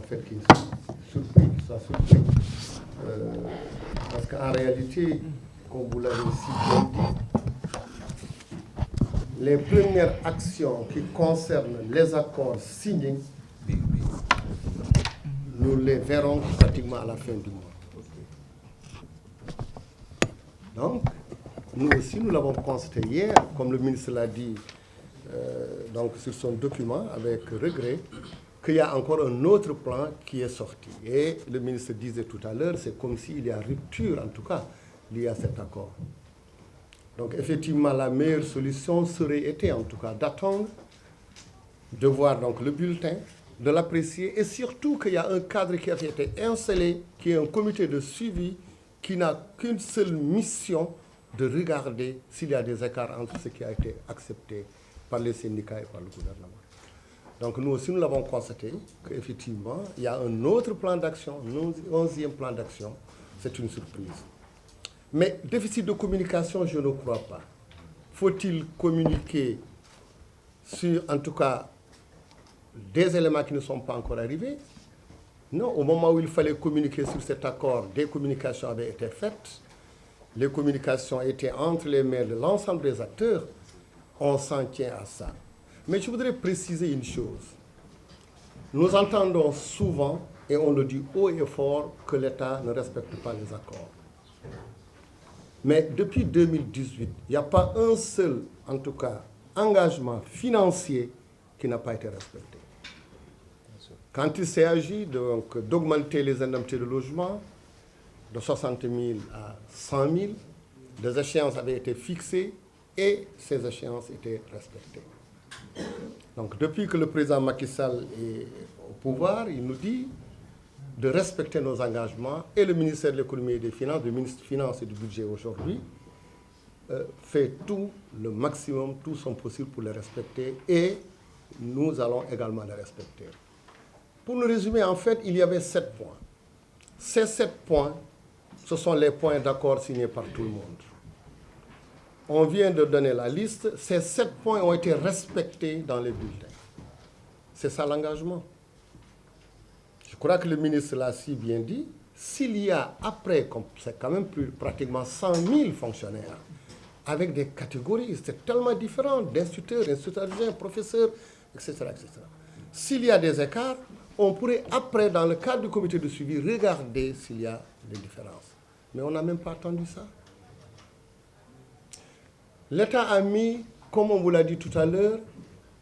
fait qu'il soit surpris. Parce qu'en réalité, comme vous l'avez si bien dit, les premières actions qui concernent les accords signés, nous les verrons pratiquement à la fin du mois. Donc, nous aussi, nous l'avons constaté hier, comme le ministre l'a dit donc sur son document, avec regret, qu'il y a encore un autre plan qui est sorti. Et le ministre disait tout à l'heure, c'est comme s'il y a rupture, en tout cas, liée à cet accord. Donc, effectivement, la meilleure solution serait été, en tout cas, d'attendre, de voir donc le bulletin, de l'apprécier, et surtout qu'il y a un cadre qui a été installé, qui est un comité de suivi, qui n'a qu'une seule mission de regarder s'il y a des écarts entre ce qui a été accepté par les syndicats et par le gouvernement. Donc nous aussi, nous l'avons constaté qu'effectivement, il y a un autre plan d'action, un 11e plan d'action. C'est une surprise. Mais déficit de communication, je ne crois pas. Faut-il communiquer sur, en tout cas, des éléments qui ne sont pas encore arrivés? Non, au moment où il fallait communiquer sur cet accord, des communications avaient été faites. Les communications étaient entre les mains de l'ensemble des acteurs. On s'en tient à ça. Mais je voudrais préciser une chose. Nous entendons souvent, et on le dit haut et fort, que l'État ne respecte pas les accords. Mais depuis 2018, il n'y a pas un seul, en tout cas, engagement financier qui n'a pas été respecté. Quand il s'agit d'augmenter les indemnités de logement de 60 000 à 100 000, des échéances avaient été fixées et ces échéances étaient respectées. Donc depuis que le président Macky Sall est au pouvoir, il nous dit de respecter nos engagements et le ministère de l'économie et des finances, le ministre des Finances et du Budget aujourd'hui, fait tout le maximum, tout son possible pour les respecter et nous allons également les respecter. Pour nous résumer, en fait, il y avait 7 points. Ces 7 points, ce sont les points d'accord signés par tout le monde. On vient de donner la liste. Ces 7 points ont été respectés dans les bulletins. C'est ça l'engagement. Je crois que le ministre l'a si bien dit. S'il y a après, c'est quand même plus pratiquement 100 000 fonctionnaires, avec des catégories, c'est tellement différent, d'instituteurs, instituteurs, professeurs, etc., etc. S'il y a des écarts, on pourrait après, dans le cadre du comité de suivi, regarder s'il y a des différences. Mais on n'a même pas attendu ça. L'État a mis, comme on vous l'a dit tout à l'heure,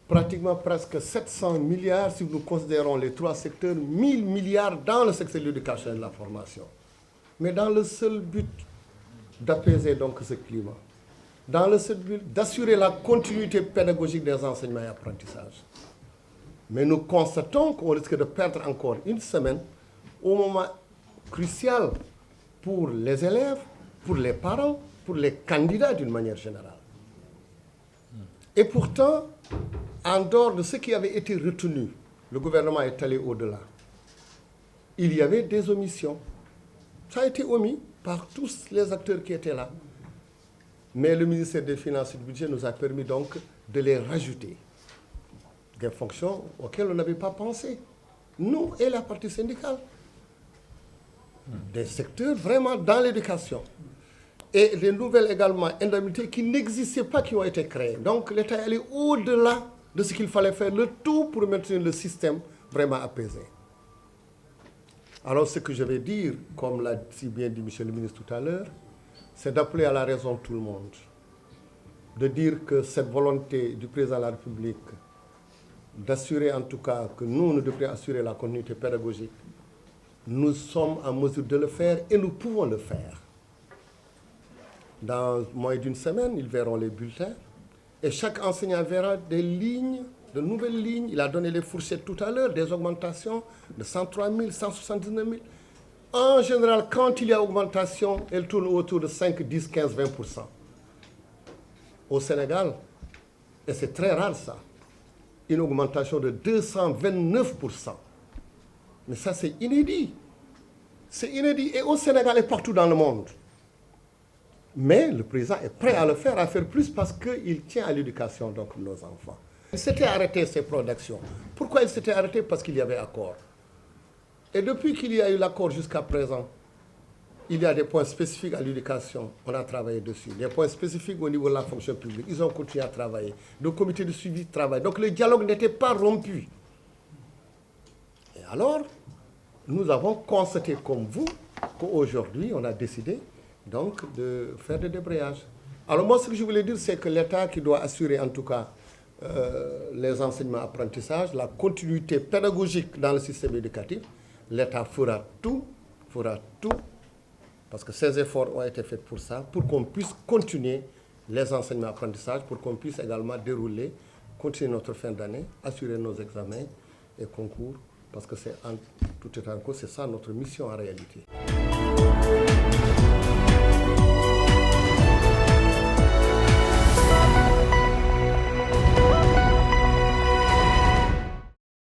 pratiquement presque 700 milliards, si nous considérons les 3 secteurs, 1000 milliards dans le secteur de l'éducation et de la formation. Mais dans le seul but d'apaiser donc ce climat, dans le seul but d'assurer la continuité pédagogique des enseignements et apprentissages. Mais nous constatons qu'on risque de perdre encore une semaine au moment crucial pour les élèves, pour les parents, pour les candidats d'une manière générale. Et pourtant, en dehors de ce qui avait été retenu, le gouvernement est allé au-delà. Il y avait des omissions. Ça a été omis par tous les acteurs qui étaient là. Mais le ministère des Finances et du Budget nous a permis donc de les rajouter. Des fonctions auxquelles on n'avait pas pensé. Nous et la partie syndicale. Des secteurs vraiment dans l'éducation. Et les nouvelles également indemnités qui n'existaient pas, qui ont été créées. Donc l'État est allé au-delà de ce qu'il fallait faire, le tout pour maintenir le système vraiment apaisé. Alors ce que je vais dire, comme l'a si bien dit M. le ministre tout à l'heure, c'est d'appeler à la raison tout le monde. De dire que cette volonté du président de la République d'assurer en tout cas que nous devrions assurer la continuité pédagogique, nous sommes en mesure de le faire et nous pouvons le faire. Dans moins d'une semaine, ils verront les bulletins et chaque enseignant verra des lignes, de nouvelles lignes. Il a donné les fourchettes tout à l'heure, des augmentations de 103 000, 179 000. En général, quand il y a augmentation, elle tourne autour de 5, 10, 15, 20%. Au Sénégal, et c'est très rare ça, une augmentation de 229%. Mais ça, c'est inédit. C'est inédit et au Sénégal et partout dans le monde. Mais le président est prêt à le faire, à faire plus parce qu'il tient à l'éducation de nos enfants. Il s'était arrêté ces plans d'action. Pourquoi il s'était arrêté? Parce qu'il y avait accord. Et depuis qu'il y a eu l'accord jusqu'à présent, il y a des points spécifiques à l'éducation, on a travaillé dessus. Des points spécifiques au niveau de la fonction publique, ils ont continué à travailler. Le comité de suivi travaille. Donc le dialogue n'était pas rompu. Et alors, nous avons constaté comme vous qu'aujourd'hui, on a décidé donc de faire des débrayages. Alors moi, ce que je voulais dire, c'est que l'État qui doit assurer en tout cas les enseignements apprentissages, la continuité pédagogique dans le système éducatif, l'État fera tout, parce que ces efforts ont été faits pour ça, pour qu'on puisse continuer les enseignements apprentissages, pour qu'on puisse également dérouler, continuer notre fin d'année, assurer nos examens et concours, parce que c'est en tout état de cause, c'est ça notre mission en réalité.